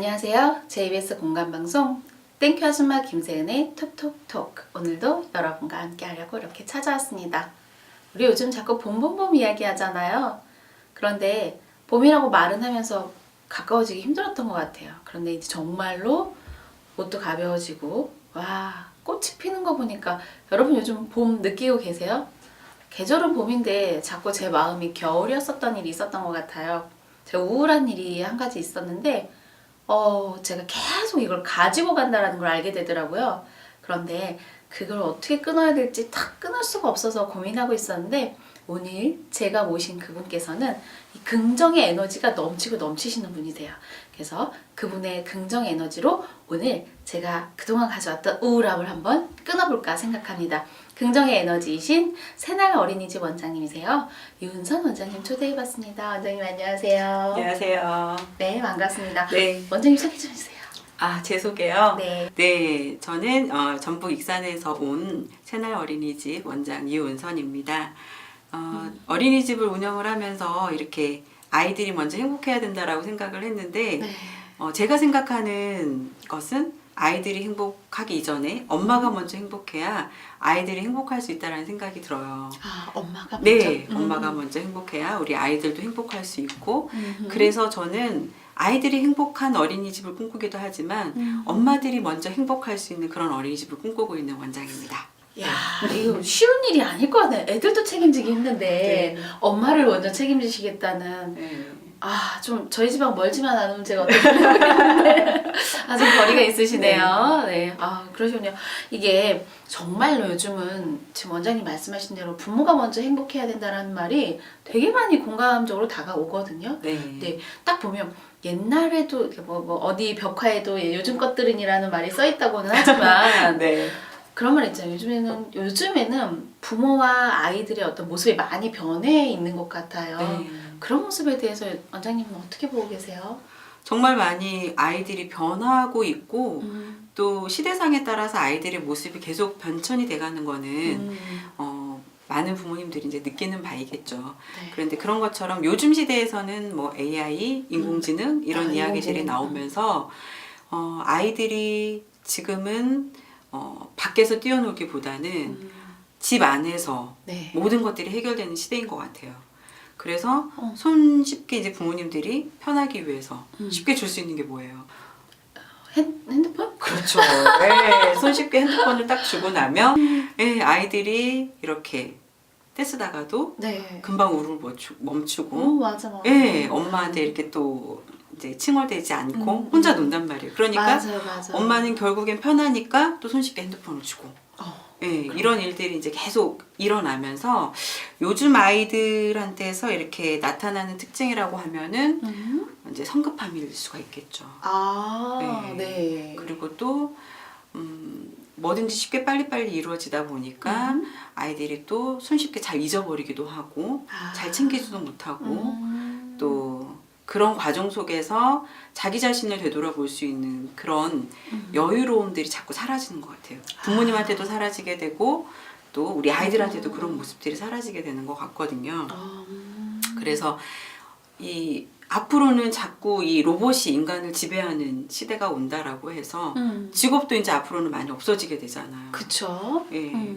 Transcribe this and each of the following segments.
안녕하세요. JBS 공감방송 땡큐 아줌마 김세은의 톡톡톡. 오늘도 여러분과 함께 하려고 이렇게 찾아왔습니다. 우리 요즘 자꾸 봄 이야기 하잖아요. 그런데 봄이라고 말은 하면서 가까워지기 힘들었던 것 같아요. 그런데 이제 정말로 옷도 가벼워지고 와, 꽃이 피는 거 보니까 여러분 요즘 봄 느끼고 계세요? 계절은 봄인데 자꾸 제 마음이 겨울이었었던 일이 있었던 것 같아요. 제가 우울한 일이 한 가지 있었는데 제가 계속 이걸 가지고 간다는 걸 알게 되더라고요. 그런데 그걸 어떻게 끊어야 될지 딱 끊을 수가 없어서 고민하고 있었는데 오늘 제가 모신 그분께서는 이 긍정의 에너지가 넘치고 넘치시는 분이세요. 그래서 그분의 긍정 에너지로 오늘 제가 그동안 가져왔던 우울함을 한번 끊어볼까 생각합니다. 긍정의 에너지이신 새날 어린이집 원장님이세요. 유은선 원장님 초대해봤습니다. 원장님 안녕하세요. 안녕하세요. 네, 반갑습니다. 네. 원장님 소개 좀 해주세요. 제 소개요? 네. 네, 저는 전북 익산에서 온 새날 어린이집 원장 이은선입니다. 어린이집을 운영을 하면서 이렇게 아이들이 먼저 행복해야 된다라고 생각을 했는데 네. 제가 생각하는 것은 아이들이 행복하기 이전에 엄마가 먼저 행복해야 아이들이 행복할 수 있다는 생각이 들어요. 아, 엄마가 먼저? 네, 엄마가 먼저 행복해야 우리 아이들도 행복할 수 있고 그래서 저는 아이들이 행복한 어린이집을 꿈꾸기도 하지만 엄마들이 먼저 행복할 수 있는 그런 어린이집을 꿈꾸고 있는 원장입니다. 야, 이거 쉬운 일이 아닐 것 같아요. 애들도 책임지기 힘든데 네. 엄마를 먼저 책임지시겠다는. 네. 좀 저희 집하고 멀지만 않으면 제가 어떻게 모르겠는데 아주 거리가 있으시네요. 네. 그러시군요. 이게 정말로 요즘은 지금 원장님 말씀하신 대로 부모가 먼저 행복해야 된다는 말이 되게 많이 공감적으로 다가오거든요. 네. 근데 딱 보면 옛날에도 이렇게 뭐 어디 벽화에도 요즘 것들은이라는 말이 써 있다고는 하지만 네. 그런 말 있잖아요. 요즘에는 부모와 아이들의 어떤 모습이 많이 변해 있는 것 같아요. 네. 그런 모습에 대해서 원장님은 어떻게 보고 계세요? 정말 많이 아이들이 변하고 있고 또 시대상에 따라서 아이들의 모습이 계속 변천이 돼가는 거는 많은 부모님들이 이제 느끼는 바이겠죠. 네. 그런데 그런 것처럼 요즘 시대에서는 뭐 AI, 인공지능 이런 이야기들이 인공지능. 나오면서 아이들이 지금은 밖에서 뛰어놀기보다는 집 안에서 네. 모든 것들이 해결되는 시대인 것 같아요. 그래서 손쉽게 이제 부모님들이 편하기 위해서 쉽게 줄 수 있는 게 뭐예요? 핸드폰? 그렇죠. 네, 손쉽게 핸드폰을 딱 주고 나면 아이들이 이렇게 떼쓰다가도 네. 금방 울음을 멈추고 맞아. 엄마한테 이렇게 또 이제 칭얼대지 않고 혼자 논단 말이에요. 그러니까 맞아. 엄마는 결국엔 편하니까 또 손쉽게 핸드폰을 주고 이런 일들이 이제 계속 일어나면서 요즘 아이들한테서 이렇게 나타나는 특징이라고 하면은 이제 성급함일 수가 있겠죠. 네. 그리고 또 뭐든지 쉽게 빨리빨리 이루어지다 보니까 아이들이 또 손쉽게 잘 잊어버리기도 하고 잘 챙기지도 못하고 또 그런 과정 속에서 자기 자신을 되돌아볼 수 있는 그런 여유로움들이 자꾸 사라지는 것 같아요. 부모님한테도 사라지게 되고 또 우리 아이들한테도 그런 모습들이 사라지게 되는 것 같거든요. 그래서 앞으로는 자꾸 이 로봇이 인간을 지배하는 시대가 온다라고 해서 직업도 이제 앞으로는 많이 없어지게 되잖아요. 그쵸.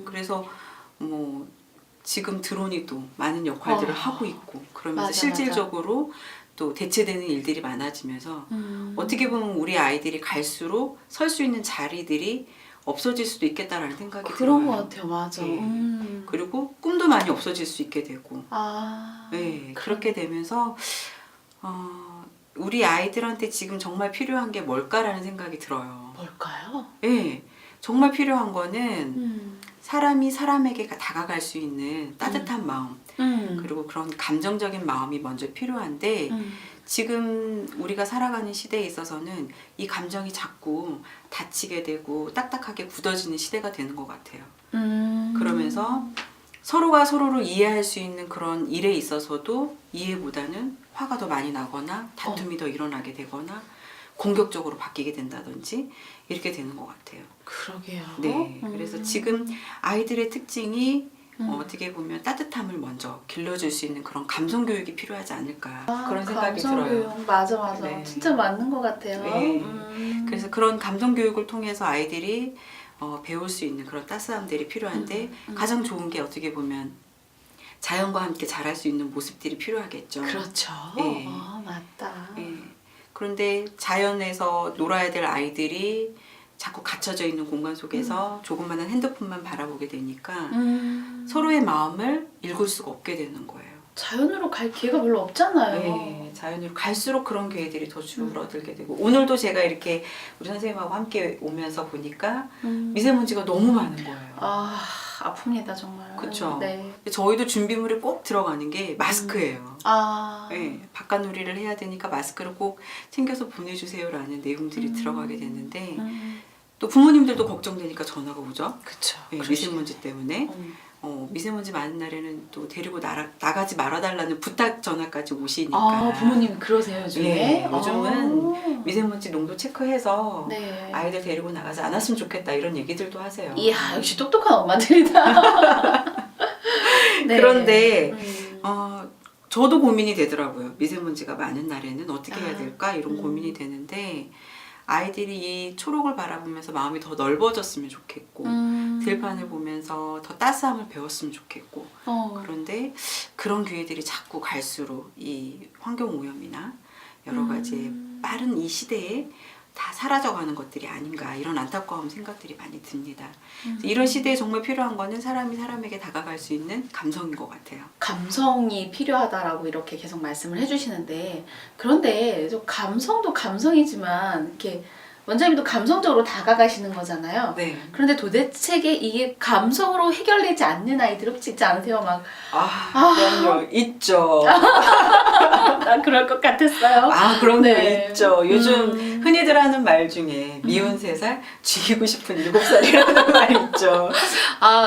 그래서 뭐 지금 드론이 또 많은 역할들을 하고 있고 그러면서 실질적으로 또 대체되는 일들이 많아지면서 어떻게 보면 우리 아이들이 갈수록 설 수 있는 자리들이 없어질 수도 있겠다라는 생각이 그런 들어요. 것 같아요. 맞아. 그리고 꿈도 많이 없어질 수 있게 되고 그렇게 되면서 우리 아이들한테 지금 정말 필요한 게 뭘까라는 생각이 들어요. 뭘까요? 정말 필요한 거는 사람이 사람에게 다가갈 수 있는 따뜻한 마음 그리고 그런 감정적인 마음이 먼저 필요한데 지금 우리가 살아가는 시대에 있어서는 이 감정이 자꾸 다치게 되고 딱딱하게 굳어지는 시대가 되는 것 같아요. 그러면서 서로가 서로를 이해할 수 있는 그런 일에 있어서도 이해보다는 화가 더 많이 나거나 다툼이 더 일어나게 되거나 공격적으로 바뀌게 된다든지 이렇게 되는 것 같아요. 그러게요. 네, 그래서 지금 아이들의 특징이 어떻게 보면 따뜻함을 먼저 길러줄 수 있는 그런 감성 교육이 필요하지 않을까 그런 생각이 감성 들어요. 교육. 맞아. 네. 진짜 맞는 것 같아요. 네. 그래서 그런 감성 교육을 통해서 아이들이 배울 수 있는 그런 따스함들이 필요한데 가장 좋은 게 어떻게 보면 자연과 함께 자랄 수 있는 모습들이 필요하겠죠. 그렇죠. 네. 맞다. 예. 그런데 자연에서 놀아야 될 아이들이 자꾸 갇혀져 있는 공간 속에서 조그마한 핸드폰만 바라보게 되니까 서로의 마음을 읽을 수가 없게 되는 거예요. 자연으로 갈 기회가 별로 없잖아요. 네, 자연으로 갈수록 그런 기회들이 더 줄어들게 되고 오늘도 제가 이렇게 우리 선생님하고 함께 오면서 보니까 미세먼지가 너무 많은 거예요. 아픕니다 정말. 그쵸? 네. 저희도 준비물에 꼭 들어가는 게 마스크예요. 네, 바깥 놀이를 해야 되니까 마스크를 꼭 챙겨서 보내주세요라는 내용들이 들어가게 됐는데 또 부모님들도 걱정되니까 전화가 오죠. 그쵸. 네, 미세먼지 때문에. 미세먼지 많은 날에는 또 데리고 나가지 말아달라는 부탁 전화까지 오시니까. 부모님 그러세요 요즘에? 네, 요즘은 미세먼지 농도 체크해서 네. 아이들 데리고 나가지 않았으면 좋겠다 이런 얘기들도 하세요. 이야 역시 똑똑한 엄마들이다. 네. 그런데 저도 고민이 되더라고요. 미세먼지가 많은 날에는 어떻게 해야 될까 이런 고민이 되는데 아이들이 이 초록을 바라보면서 마음이 더 넓어졌으면 좋겠고 들판을 보면서 더 따스함을 배웠으면 좋겠고 그런데 그런 기회들이 자꾸 갈수록 이 환경오염이나 여러 가지 빠른 이 시대에 다 사라져가는 것들이 아닌가 이런 안타까운 생각들이 많이 듭니다. 이런 시대에 정말 필요한 거는 사람이 사람에게 다가갈 수 있는 감성인 것 같아요. 감성이 필요하다라고 이렇게 계속 말씀을 해주시는데 그런데 좀 감성도 감성이지만 이렇게 원장님도 감성적으로 다가가시는 거잖아요. 네. 그런데 도대체 이게 감성으로 해결되지 않는 아이들 혹시 있지 않으세요? 막 그럼요. 있죠. 난 그럴 것 같았어요. 그럼요. 네. 있죠. 요즘 흔히들 하는 말 중에 미운 3살, 죽이고 싶은 7살이라는 말 있죠.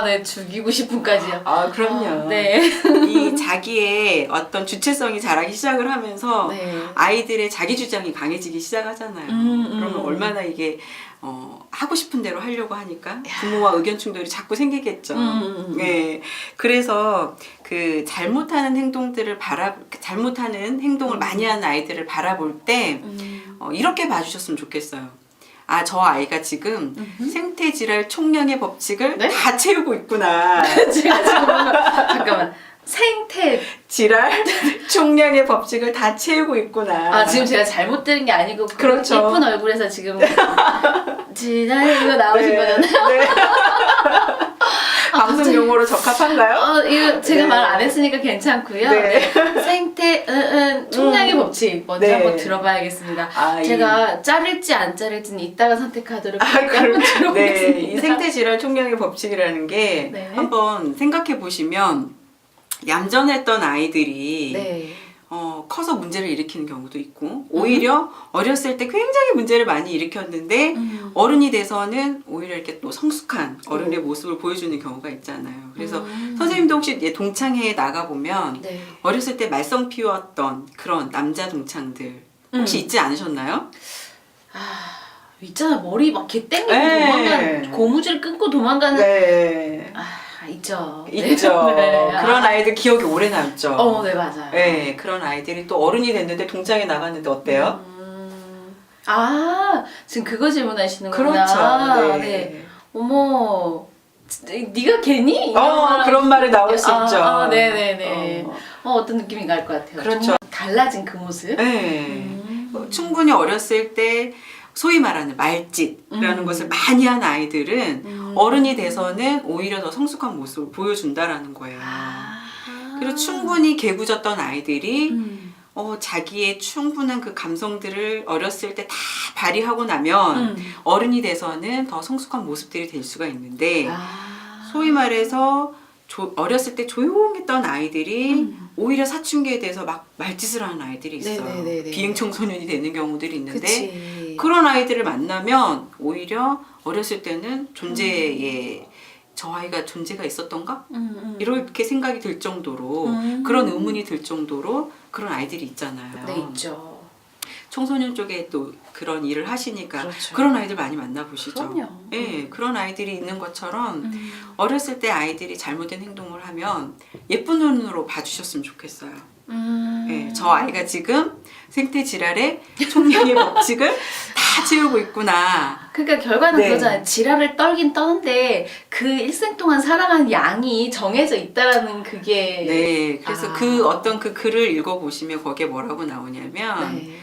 네. 죽이고 싶은까지요. 그럼요. 네. 이 자기의 어떤 주체성이 자라기 시작을 하면서 네. 아이들의 자기 주장이 강해지기 시작하잖아요. 그러면 얼마나 이게 하고 싶은 대로 하려고 하니까 부모와 의견 충돌이 자꾸 생기겠죠. 네. 그래서 그 잘못하는 행동을 많이 하는 아이들을 바라볼 때 이렇게 봐주셨으면 좋겠어요. 저 아이가 지금 생태질환 총량의 법칙을 네? 다 채우고 있구나. 제가 지금 잠깐만. 질환 총량의 법칙을 다 채우고 있구나. 지금 제가 잘못 들은 게 아니고 그렇죠. 예쁜 얼굴에서 지금 지난 이거 나오신 거잖아요. 네. 방송 용어로 적합한가요? 이거 제가 네. 말 안 했으니까 괜찮고요. 네. 생태 총량의 법칙 먼저 네. 한번 들어봐야겠습니다. 제가 자를지 안 자를지는 이따가 선택하도록 할게요. 한번 들어보겠습니다. 이 생태질환 총량의 법칙이라는 게 네. 한번 생각해 보시면 얌전했던 아이들이 네. 커서 문제를 일으키는 경우도 있고 오히려 어렸을 때 굉장히 문제를 많이 일으켰는데 어른이 돼서는 오히려 이렇게 또 성숙한 어른의 모습을 보여주는 경우가 있잖아요. 그래서 선생님도 혹시 동창회에 나가보면 네. 어렸을 때 말썽 피웠던 그런 남자 동창들 혹시 있지 않으셨나요? 있잖아 머리 막 개 땡기고 네. 도망가는 고무줄 끊고 도망가는 네. 있죠. 있죠. 네. 그런 아이들 기억이 오래 남죠. 네 맞아요. 네, 그런 아이들이 또 어른이 됐는데 동창회 나갔는데 어때요? 지금 그거 질문하시는구나. 그렇죠. 네. 어머, 네가 걔니? 그런 말이 나올 수 있죠. 네네네. 어떤 느낌인가 알 것 같아요. 그렇죠. 정말 달라진 그 모습. 네. 충분히 어렸을 때 소위 말하는 말짓이라는 것을 많이 한 아이들은 어른이 돼서는 오히려 더 성숙한 모습을 보여준다라는 거예요. 그리고 충분히 개구졌던 아이들이 자기의 충분한 그 감성들을 어렸을 때 다 발휘하고 나면 어른이 돼서는 더 성숙한 모습들이 될 수가 있는데 소위 말해서 어렸을 때 조용했던 아이들이 오히려 사춘기에 대해서 막 말짓을 하는 아이들이 있어요. 네네네네. 비행 청소년이 되는 경우들이 있는데 그치. 그런 아이들을 만나면 오히려 어렸을 때는 존재에 저 아이가 존재가 있었던가? 이렇게 생각이 들 정도로 그런 의문이 들 정도로 그런 아이들이 있잖아요. 네 있죠. 청소년 쪽에 또 그런 일을 하시니까 그렇죠. 그런 아이들 많이 만나보시죠. 그럼요. 예, 그런 아이들이 있는 것처럼 어렸을 때 아이들이 잘못된 행동을 하면 예쁜 눈으로 봐주셨으면 좋겠어요. 예, 저 아이가 지금 생태 질환의 총량의 법칙을 다 채우고 있구나. 그러니까 결과는 네. 그거잖아요. 지랄을 떨긴 떠는데 그 일생 동안 살아간 양이 정해져 있다라는 그게 네, 그래서 아. 그 어떤 그 글을 읽어보시면 거기에 뭐라고 나오냐면 네.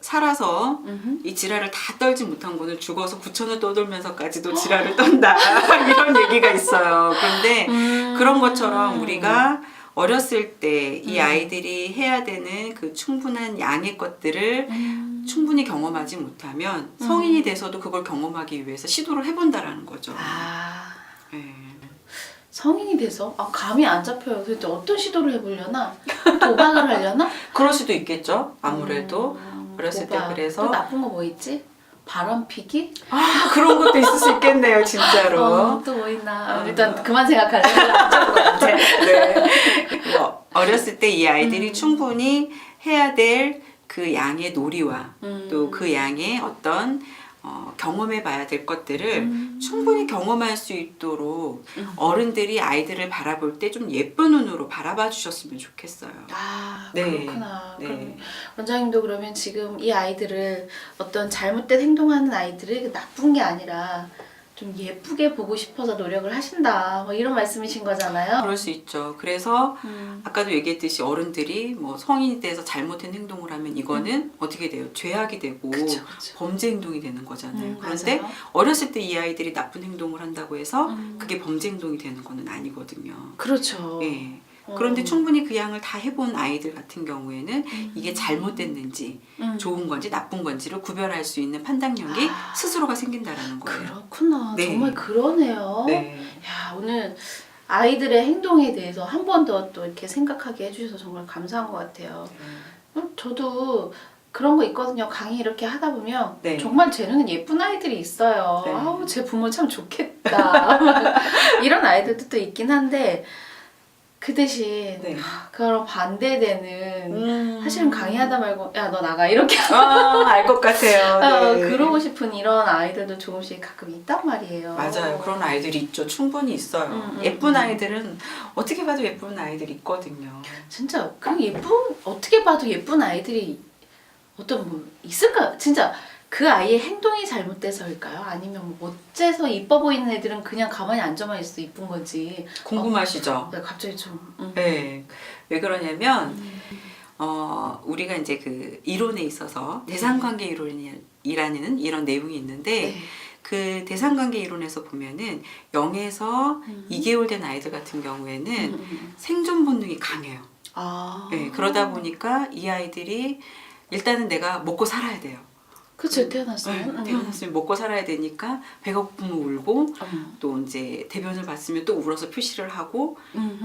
살아서 음흠. 이 지랄을 다 떨지 못한 거는 죽어서 9천을 떠돌면서까지도 지랄을 떤다 이런 얘기가 있어요. 그런데 그런 것처럼 우리가 어렸을 때 이 아이들이 해야 되는 그 충분한 양의 것들을 충분히 경험하지 못하면 성인이 돼서도 그걸 경험하기 위해서 시도를 해본다라는 거죠. 아, 네. 성인이 돼서 감이 안 잡혀요. 도대체 어떤 시도를 해보려나? 도박을 하려나? 그럴 수도 있겠죠. 아무래도 어렸을 때 도박. 그래서 또 나쁜 거 뭐 있지? 바람 피기? 그런 것도 있을 수 있겠네요, 진짜로. 또 뭐 있나? 일단 그만 생각하려고 안 좋을 것 같아. 네. 어렸을 때 이 아이들이 충분히 해야 될 그 양의 놀이와 또 그 양의 어떤 경험해 봐야 될 것들을 충분히 경험할 수 있도록 어른들이 아이들을 바라볼 때 좀 예쁜 눈으로 바라봐 주셨으면 좋겠어요. 아, 네. 그렇구나. 네. 그럼 원장님도 그러면 지금 이 아이들을 어떤 잘못된 행동하는 아이들을 나쁜 게 아니라 좀 예쁘게 보고 싶어서 노력을 하신다. 뭐 이런 말씀이신 거잖아요. 그럴 수 있죠. 그래서 아까도 얘기했듯이 어른들이 뭐 성인이 돼서 잘못된 행동을 하면 이거는 어떻게 돼요? 죄악이 되고 그쵸, 그쵸. 범죄 행동이 되는 거잖아요. 그런데 맞아요. 어렸을 때 이 아이들이 나쁜 행동을 한다고 해서 그게 범죄 행동이 되는 거는 아니거든요. 그렇죠. 예. 그런데 충분히 그 양을 다 해본 아이들 같은 경우에는 이게 잘못됐는지 좋은 건지 나쁜 건지를 구별할 수 있는 판단력이 스스로가 생긴다라는 거예요. 그렇구나. 네. 정말 그러네요. 네. 야, 오늘 아이들의 행동에 대해서 한 번 더 또 이렇게 생각하게 해주셔서 정말 감사한 것 같아요. 저도 그런 거 있거든요. 강의 이렇게 하다 보면 네. 정말 쟤는 예쁜 아이들이 있어요. 네. 아우, 제 부모 참 좋겠다. 이런 아이들도 또 있긴 한데 그 대신 네. 그런 반대되는 사실은 강의하다 말고 야 너 나가 이렇게 알 것 같아요. 네. 그러고 싶은 이런 아이들도 조금씩 가끔 있단 말이에요. 맞아요. 그런 아이들이 있죠. 충분히 있어요. 예쁜 아이들은 어떻게 봐도 예쁜 아이들이 있거든요. 진짜 어떻게 봐도 예쁜 아이들이 어떤 뭐 있을까? 진짜 그 아이의 행동이 잘못돼서일까요? 아니면 뭐 어째서 이뻐 보이는 애들은 그냥 가만히 앉아만 있어도 이쁜 건지 궁금하시죠? 네, 갑자기 좀 네. 왜 그러냐면 우리가 이제 그 이론에 있어서 대상관계 이론이라는 이런 내용이 있는데 네. 그 대상관계 이론에서 보면은 0에서 2개월 된 아이들 같은 경우에는 생존 본능이 강해요. 네, 그러다 보니까 이 아이들이 일단은 내가 먹고 살아야 돼요. 그쵸, 태어났으면. 태어났으면 먹고 살아야 되니까 배가 고프면 울고 또 이제 대변을 봤으면 또 울어서 표시를 하고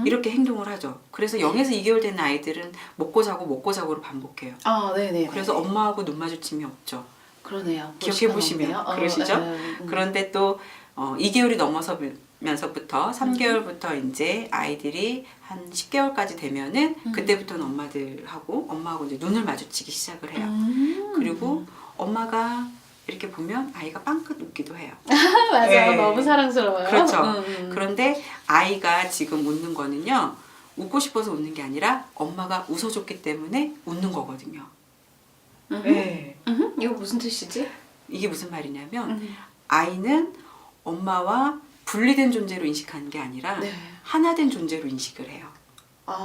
이렇게 행동을 하죠. 그래서 0에서 2개월 된 아이들은 먹고 자고로 반복해요. 네네. 그래서 엄마하고 눈 마주침이 없죠. 그러네요. 기억해 보시면 그러시죠? 그런데 또 2개월이 넘어서면서부터 3개월부터 이제 아이들이 한 10개월까지 되면은 그때부터는 엄마하고 이제 눈을 마주치기 시작을 해요. 그리고 엄마가 이렇게 보면 아이가 빵긋 웃기도 해요. 맞아요. 네. 너무 사랑스러워요. 그렇죠. 그런데 아이가 지금 웃는 거는요. 웃고 싶어서 웃는 게 아니라 엄마가 웃어줬기 때문에 웃는 거거든요. 네. 이거 무슨 뜻이지? 이게 무슨 말이냐면 아이는 엄마와 분리된 존재로 인식하는 게 아니라 네. 하나된 존재로 인식을 해요.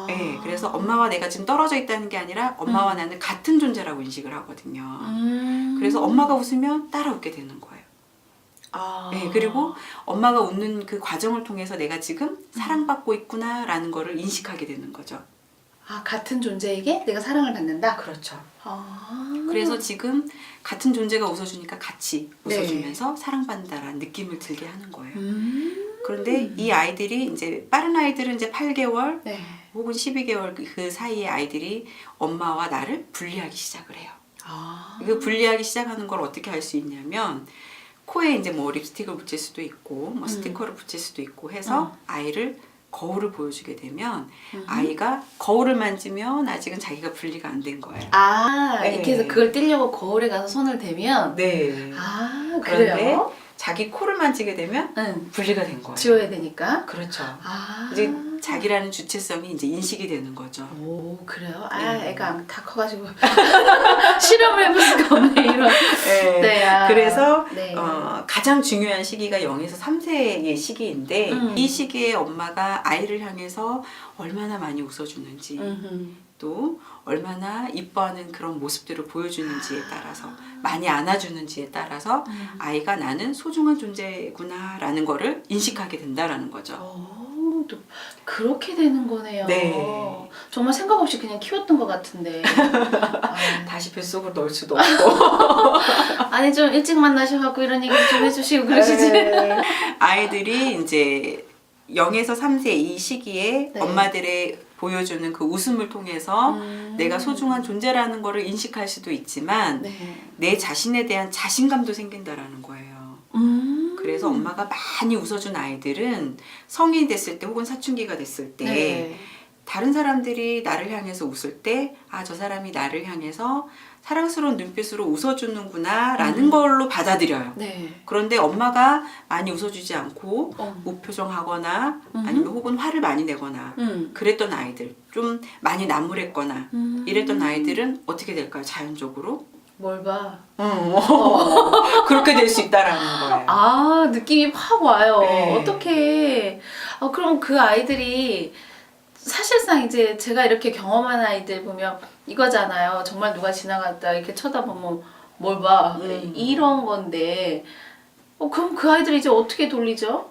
네, 그래서 엄마와 내가 지금 떨어져 있다는 게 아니라 엄마와 나는 같은 존재라고 인식을 하거든요. 그래서 엄마가 웃으면 따라 웃게 되는 거예요. 네, 그리고 엄마가 웃는 그 과정을 통해서 내가 지금 사랑받고 있구나라는 거를 인식하게 되는 거죠. 같은 존재에게 내가 사랑을 받는다? 그렇죠. 그래서 지금 같은 존재가 웃어주니까 같이 웃어주면서 사랑받는다라는 느낌을 들게 하는 거예요. 그런데 이 아이들이 이제 빠른 아이들은 이제 8개월 네. 혹은 12개월 그 사이에 아이들이 엄마와 나를 분리하기 시작을 해요. 그 분리하기 시작하는 걸 어떻게 할 수 있냐면 코에 이제 뭐 립스틱을 붙일 수도 있고 뭐 스티커를 붙일 수도 있고 해서 아이를 거울을 보여주게 되면 아이가 거울을 만지면 아직은 자기가 분리가 안 된 거예요. 네. 이렇게 해서 그걸 떼려고 거울에 가서 손을 대면 네. 그래요? 그런데 자기 코를 만지게 되면 응. 분리가 된 거예요. 지워야 되니까. 그렇죠. 이제 자기라는 주체성이 이제 인식이 되는 거죠. 오, 그래요? 네. 애가 다 커가지고 실험을 해볼 수가 없네 이런. 네. 그래서 네. 가장 중요한 시기가 0에서 3세의 시기인데 이 시기에 엄마가 아이를 향해서 얼마나 많이 웃어주는지 또 얼마나 이뻐하는 그런 모습들을 보여주는지에 따라서 많이 안아주는지에 따라서 아이가 나는 소중한 존재구나라는 거를 인식하게 된다라는 거죠. 또 그렇게 되는 거네요. 네. 정말 생각 없이 그냥 키웠던 것 같은데. 다시 뱃속으로 넣을 수도 없고. 아니 좀 일찍 만나셔갖고 이런 얘기 좀 해주시고 그러시지. 아이들이 이제 0에서 3세 이 시기에 네. 엄마들의 보여주는 그 웃음을 통해서 내가 소중한 존재라는 거를 인식할 수도 있지만 네. 내 자신에 대한 자신감도 생긴다라는 거예요. 그래서 엄마가 많이 웃어준 아이들은 성인이 됐을 때 혹은 사춘기가 됐을 때 네. 다른 사람들이 나를 향해서 웃을 때 아, 저 사람이 나를 향해서 사랑스러운 눈빛으로 웃어주는구나 라는 걸로 받아들여요. 네. 그런데 엄마가 많이 웃어주지 않고 무표정하거나 아니면 혹은 화를 많이 내거나 그랬던 아이들, 좀 많이 나무랬거나 이랬던 아이들은 어떻게 될까요? 자연적으로? 뭘 봐? 그렇게 될 수 있다라는 거예요. 느낌이 확 와요. 네. 어떻게? 그럼 그 아이들이 사실상 이제 제가 이렇게 경험한 아이들 보면 이거잖아요. 정말 누가 지나갔다 이렇게 쳐다보면 뭘 봐? 이런 건데. 그럼 그 아이들이 이제 어떻게 돌리죠?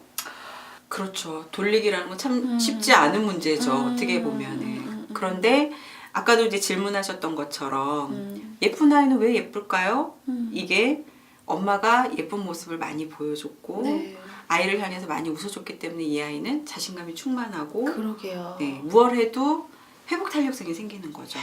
그렇죠. 돌리기라는 건 참 쉽지 않은 문제죠. 어떻게 보면은. 그런데 아까도 이제 질문하셨던 것처럼 예쁜 아이는 왜 예쁠까요? 이게 엄마가 예쁜 모습을 많이 보여줬고 네. 아이를 향해서 많이 웃어줬기 때문에 이 아이는 자신감이 충만하고 그러게요. 네, 무얼 해도 회복 탄력성이 생기는 거죠.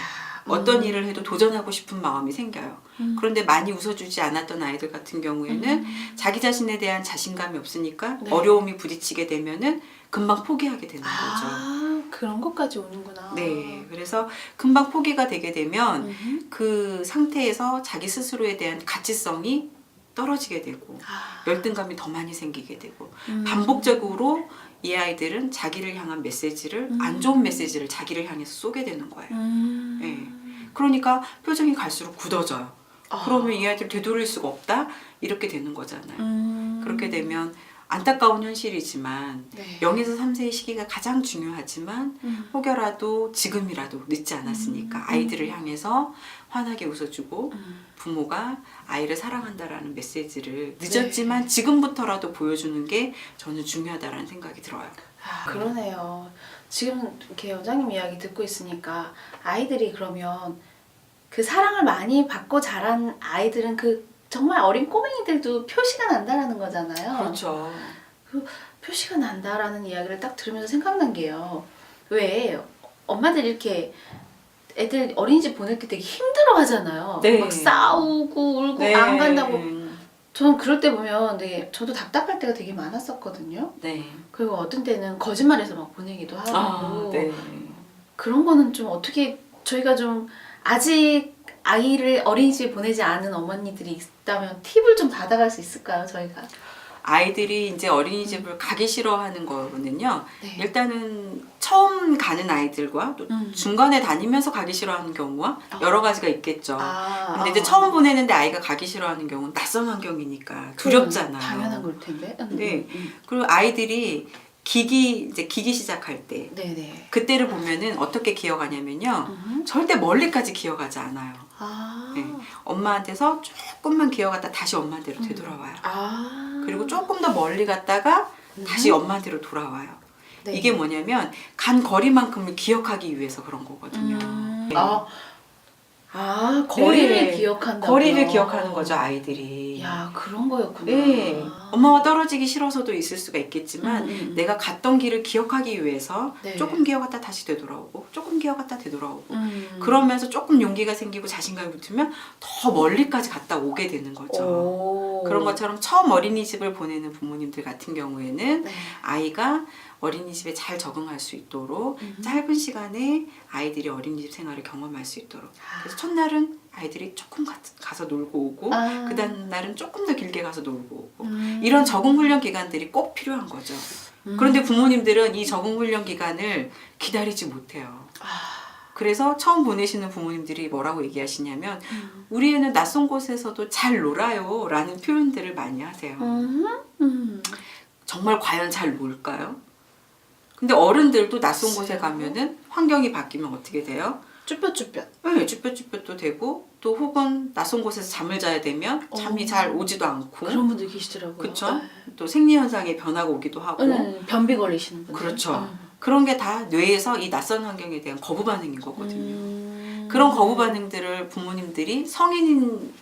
어떤 일을 해도 도전하고 싶은 마음이 생겨요. 그런데 많이 웃어주지 않았던 아이들 같은 경우에는 자기 자신에 대한 자신감이 없으니까 네. 어려움이 부딪히게 되면은 금방 포기하게 되는 거죠. 그런 것까지 오는구나. 네, 그래서 금방 포기가 되게 되면 그 상태에서 자기 스스로에 대한 가치성이 떨어지게 되고 열등감이 더 많이 생기게 되고 반복적으로 이 아이들은 자기를 향한 메시지를 안 좋은 메시지를 자기를 향해서 쏘게 되는 거예요. 네. 그러니까 표정이 갈수록 굳어져요. 그러면 이 아이들 되돌릴 수가 없다 이렇게 되는 거잖아요. 그렇게 되면 안타까운 현실이지만 네. 0에서 3세의 시기가 가장 중요하지만 혹여라도 지금이라도 늦지 않았으니까 아이들을 향해서 환하게 웃어주고 부모가 아이를 사랑한다라는 메시지를 늦었지만 지금부터라도 보여주는 게 저는 중요하다라는 생각이 들어요. 그러네요. 지금 이렇게 원장님 이야기 듣고 있으니까 아이들이 그러면 그 사랑을 많이 받고 자란 아이들은 그 정말 어린 꼬맹이들도 표시가 난다라는 거잖아요. 그렇죠. 그 표시가 난다라는 이야기를 딱 들으면서 생각난 게요. 왜 엄마들이 이렇게 애들 어린이집 보낼 때 되게 힘들어 하잖아요. 네. 막 싸우고 울고 네. 안 간다고. 저는 그럴 때 보면 되게 저도 답답할 때가 되게 많았었거든요. 네. 그리고 어떤 때는 거짓말해서 막 보내기도 하고 네. 그런 거는 좀 어떻게 저희가 좀 아직 아이를 어린이집에 보내지 않은 어머니들이 있다면 팁을 좀 받아갈 수 있을까요, 저희가? 아이들이 이제 어린이집을 가기 싫어하는 거는요. 네. 일단은 처음 가는 아이들과 또 중간에 다니면서 가기 싫어하는 경우와 여러 가지가 있겠죠. 근데 이제 처음 보내는데 아이가 가기 싫어하는 경우는 낯선 환경이니까 두렵잖아요. 당연한 걸 텐데. 네. 그리고 아이들이 기기 시작할 때 네네. 그때를 보면은 어떻게 기어가냐면요. 절대 멀리까지 기어가지 않아요. 네. 엄마한테서 조금만 기어갔다 다시 엄마한테로 되돌아와요. 그리고 조금 더 멀리 갔다가 다시 엄마한테로 돌아와요. 네. 이게 뭐냐면 간 거리만큼을 기억하기 위해서 그런 거거든요. 네. 거리를 네. 기억한다고요? 거리를 기억하는 거죠, 아이들이. 야, 그런 거였구나. 네. 엄마와 떨어지기 싫어서도 있을 수가 있겠지만 내가 갔던 길을 기억하기 위해서 네. 조금 기어갔다 다시 되돌아오고 조금 기어갔다 되돌아오고 그러면서 조금 용기가 생기고 자신감이 붙으면 더 멀리까지 갔다 오게 되는 거죠. 그런 것처럼 처음 어린이집을 보내는 부모님들 같은 경우에는 네. 아이가 어린이집에 잘 적응할 수 있도록 짧은 시간에 아이들이 어린이집 생활을 경험할 수 있도록. 그래서 첫날은 아이들이 조금 가서 놀고 오고 그 다음 날은 조금 더 길게 가서 놀고 오고 이런 적응 훈련 기간들이 꼭 필요한 거죠. 그런데 부모님들은 이 적응 훈련 기간을 기다리지 못해요. 그래서 처음 보내시는 부모님들이 뭐라고 얘기하시냐면 우리 애는 낯선 곳에서도 잘 놀아요 라는 표현들을 많이 하세요. 정말 과연 잘 놀까요? 근데 어른들도 낯선 곳에 가면은 환경이 바뀌면 어떻게 돼요? 쭈뼛쭈뼛. 네, 쭈뼛쭈뼛도 되고 또 혹은 낯선 곳에서 잠을 자야 되면 잠이 잘 오지도 않고 그런 분들 계시더라고요. 그렇죠? 또 생리 현상에 변화가 오기도 하고 변비 걸리시는 분들. 그렇죠. 그런 게 다 뇌에서 이 낯선 환경에 대한 거부 반응인 거거든요. 그런 거부 반응들을 부모님들이 성인인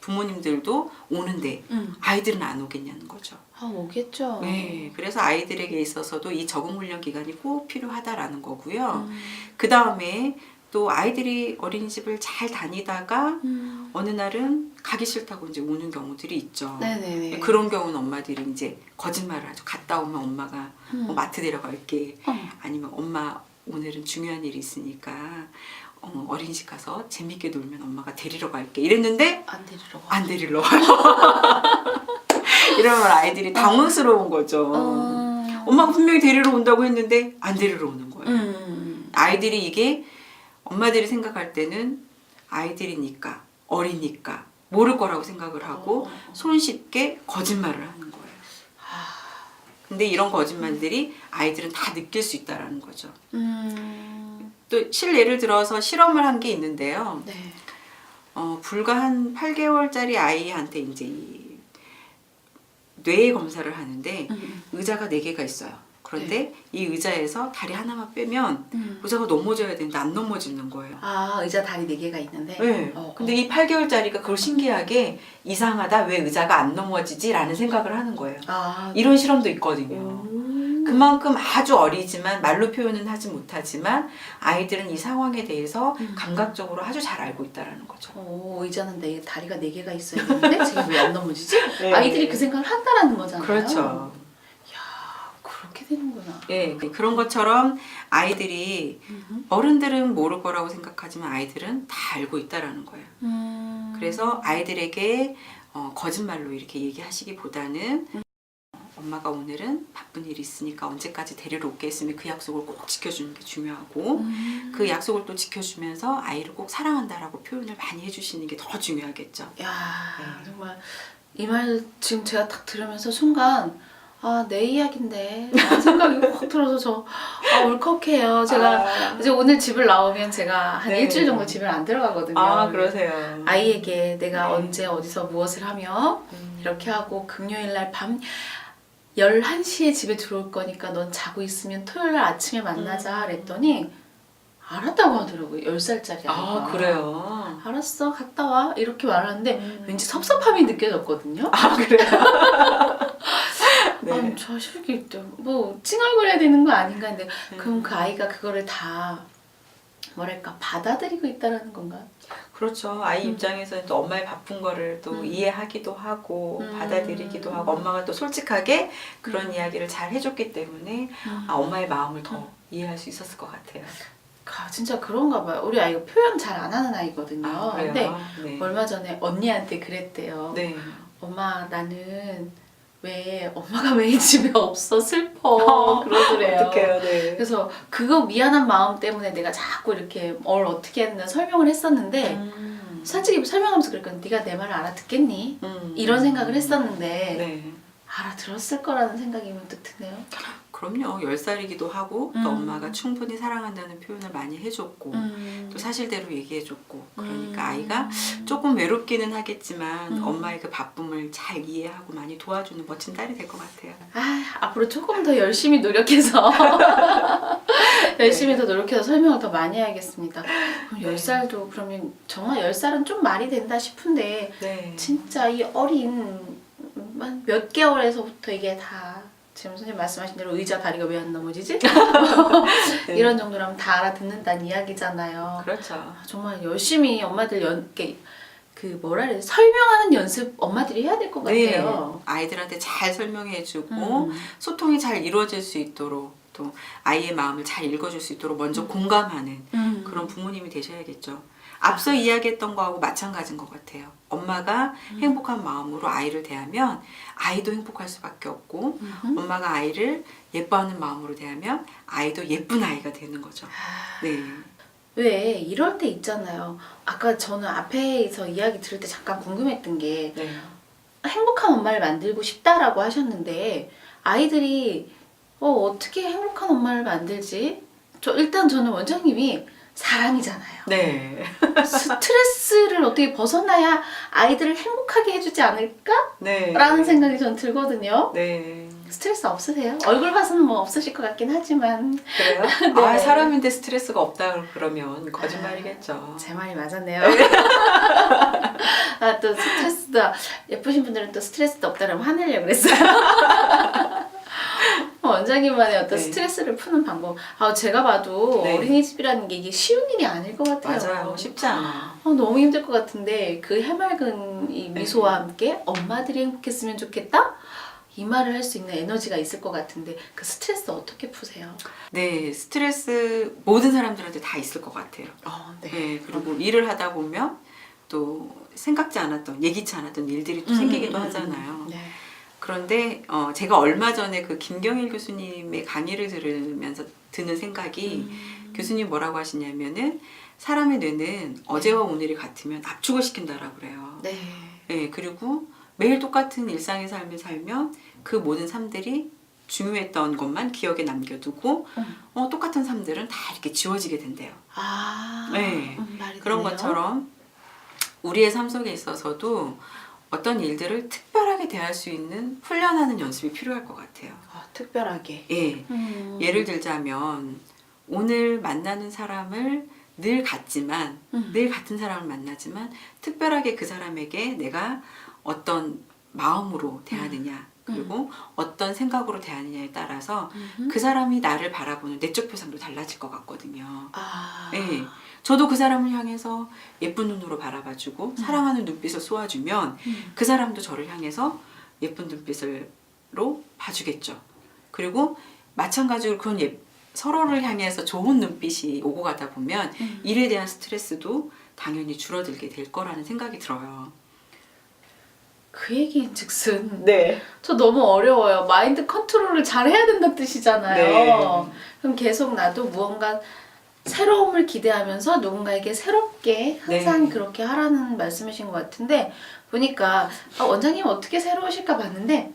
부모님들도 오는데 아이들은 안 오겠냐는 거죠. 오겠죠. 네, 그래서 아이들에게 있어서도 이 적응 훈련 기간이 꼭 필요하다라는 거고요. 그 다음에 또 아이들이 어린이집을 잘 다니다가 어느 날은 가기 싫다고 이제 오는 경우들이 있죠. 네네네. 그런 경우는 엄마들이 이제 거짓말을 하죠. 갔다 오면 엄마가 뭐 마트 데려갈게. 아니면 엄마 오늘은 중요한 일이 있으니까 어린이집 가서 재밌게 놀면 엄마가 데리러 갈게. 이랬는데 안 데리러 가요. 이러면 아이들이 당황스러운 거죠. 엄마가 분명히 데리러 온다고 했는데 안 데리러 오는 거예요. 아이들이 이게 엄마들이 생각할 때는 아이들이니까 어리니까 모를 거라고 생각을 하고 손쉽게 거짓말을 하는 거예요. 근데 이런 거짓말들이 아이들은 다 느낄 수 있다라는 거죠. 또 실예를 들어서 실험을 한 게 있는데요. 네. 불과 한 8개월짜리 아이한테 이제 이 뇌 검사를 하는데 의자가 4개가 있어요. 그런데 이 의자에서 다리 하나만 빼면 의자가 넘어져야 되는데 안 넘어지는 거예요. 의자 다리 4개가 있는데. 네. 근데 이 8개월짜리가 그걸 신기하게 이상하다 왜 의자가 안 넘어지지? 라는 생각을 하는 거예요. 이런 실험도 있거든요. 그만큼 아주 어리지만 말로 표현은 하지 못하지만 아이들은 이 상황에 대해서 감각적으로 아주 잘 알고 있다는 거죠. 의자는 다리가 4개가 있어야 되는데 지금 왜 안 넘어지지? 네. 아이들이 그 생각을 한다라는 거잖아요. 그렇죠. 그렇게 되는구나. 예, 그런 것처럼 아이들이 어른들은 모를 거라고 생각하지만 아이들은 다 알고 있다라는 거예요. 그래서 아이들에게 거짓말로 이렇게 얘기하시기보다는 엄마가 오늘은 바쁜 일이 있으니까 언제까지 데리러 올게 했으면 그 약속을 꼭 지켜주는 게 중요하고 그 약속을 또 지켜주면서 아이를 꼭 사랑한다라고 표현을 많이 해주시는 게 더 중요하겠죠. 정말 이 말 지금 제가 딱 들으면서 순간 내 이야기인데 라는 생각이 확 들어서 저 울컥해요. 제가 이제 오늘 집을 나오면 제가 한 일주일 정도 집을 안 들어가거든요. 그러세요. 아이에게 내가 언제 어디서 무엇을 하며 이렇게 하고 금요일날 밤 11시에 집에 들어올 거니까 넌 자고 있으면 토요일날 아침에 만나자 그랬더니 알았다고 하더라고요. 10살짜리 아이가. 그래요? 알았어 갔다 와 이렇게 말하는데 왠지 섭섭함이 느껴졌거든요. 그래요? 아니 자식이 뭐 찡얼거려야 되는 거 아닌가 근데 그럼 그 아이가 그거를 다 뭐랄까 받아들이고 있다라는 건가? 그렇죠. 아이 입장에서는 또 엄마의 바쁜 거를 또 이해하기도 하고 받아들이기도 하고 엄마가 또 솔직하게 그런 이야기를 잘 해줬기 때문에 엄마의 마음을 더 이해할 수 있었을 것 같아요. 진짜 그런가 봐요. 우리 아이가 표현 잘 안 하는 아이거든요. 그래요? 근데 네. 얼마 전에 언니한테 그랬대요. 네. 엄마 나는 왜 엄마가 왜 집에 없어 슬퍼 그러더래요. 어떡해요, 네. 그래서 그거 미안한 마음 때문에 내가 자꾸 이렇게 뭘 어떻게 했나 설명을 했었는데 솔직히 설명하면서 그랬거든. 네가 내 말을 알아듣겠니? 이런 생각을 했었는데 네. 알아들었을 거라는 생각이 문득 드네요. 그럼요. 10살이기도 하고 또 엄마가 충분히 사랑한다는 표현을 많이 해줬고 또 사실대로 얘기해줬고 그러니까 아이가 조금 외롭기는 하겠지만 엄마의 그 바쁨을 잘 이해하고 많이 도와주는 멋진 딸이 될 것 같아요. 앞으로 조금 더 열심히 노력해서 열심히 더 노력해서 설명을 더 많이 해야겠습니다. 그럼 10살도 그러면 정말 10살은 좀 말이 된다 싶은데 네. 진짜 이 어린 몇 개월에서부터 이게 다 지금 선생님 말씀하신 대로 의자 다리가 왜 안 넘어지지? 네. 이런 정도라면 다 알아듣는다는 이야기잖아요. 그렇죠. 정말 열심히 엄마들 이렇게 그 뭐라 해야 돼 설명하는 연습 엄마들이 해야 될 것 네. 같아요. 아이들한테 잘 설명해주고 소통이 잘 이루어질 수 있도록 또 아이의 마음을 잘 읽어줄 수 있도록 먼저 공감하는 그런 부모님이 되셔야겠죠. 앞서 이야기했던 거하고 마찬가지인 것 같아요. 엄마가 행복한 마음으로 아이를 대하면 아이도 행복할 수밖에 없고 엄마가 아이를 예뻐하는 마음으로 대하면 아이도 예쁜 아이가 되는 거죠. 네. 왜 이럴 때 있잖아요. 아까 저는 앞에서 이야기 들을 때 잠깐 궁금했던 게 네. 행복한 엄마를 만들고 싶다라고 하셨는데 아이들이 어떻게 행복한 엄마를 만들지? 일단 저는 원장님이 사람이잖아요. 네. 스트레스를 어떻게 벗어나야 아이들을 행복하게 해주지 않을까? 네. 라는 생각이 전 들거든요. 네. 스트레스 없으세요? 얼굴 봐서는 뭐 없으실 것 같긴 하지만 그래요? 네. 아, 사람인데 스트레스가 없다 그러면 거짓말이겠죠. 제 말이 맞았네요. 아, 또 스트레스도 예쁘신 분들은 또 스트레스도 없다라면 화내려고 그랬어요. 원장님만의 어떤 네. 스트레스를 푸는 방법. 제가 봐도 네. 어린이집이라는 게 이게 쉬운 일이 아닐 것 같아요. 맞아요. 쉽지 않아요. 너무 힘들 것 같은데 그 해맑은 이 미소와 함께 엄마들이 행복했으면 좋겠다? 이 말을 할 수 있는 에너지가 있을 것 같은데 그 스트레스 어떻게 푸세요? 네, 스트레스 모든 사람들한테 다 있을 것 같아요. 네. 네, 그리고 일을 하다 보면 또 생각지 않았던, 예기치 않았던 일들이 또 생기기도 하잖아요. 네. 그런데 제가 얼마 전에 그 김경일 교수님의 강의를 들으면서 드는 생각이 교수님 뭐라고 하시냐면은 사람의 뇌는 어제와 오늘이 같으면 압축을 시킨다라고 그래요. 네. 네, 그리고 매일 똑같은 일상의 삶을 살면 그 모든 삶들이 중요했던 것만 기억에 남겨두고 똑같은 삶들은 다 이렇게 지워지게 된대요. 네, 말이 그런 되네요. 것처럼 우리의 삶 속에 있어서도 어떤 일들을 특별하게 대할 수 있는 훈련하는 연습이 필요할 것 같아요. 특별하게. 예. 예를 들자면 오늘 만나는 사람을 늘 같지만 늘 같은 사람을 만나지만 특별하게 그 사람에게 내가 어떤 마음으로 대하느냐 그리고 어떤 생각으로 대하느냐에 따라서 그 사람이 나를 바라보는 내적 표상도 달라질 것 같거든요. 예. 저도 그 사람을 향해서 예쁜 눈으로 바라봐주고 사랑하는 눈빛을 쏘아주면 그 사람도 저를 향해서 예쁜 눈빛으로 봐주겠죠. 그리고 마찬가지로 그런 서로를 향해서 좋은 눈빛이 오고 가다 보면 일에 대한 스트레스도 당연히 줄어들게 될 거라는 생각이 들어요. 그 얘기인 즉슨 네. 저 너무 어려워요. 마인드 컨트롤을 잘 해야 된다는 뜻이잖아요. 네. 그럼 계속 나도 무언가 새로움을 기대하면서 누군가에게 새롭게 항상 네. 그렇게 하라는 말씀이신 것 같은데 보니까 원장님 어떻게 새로우실까 봤는데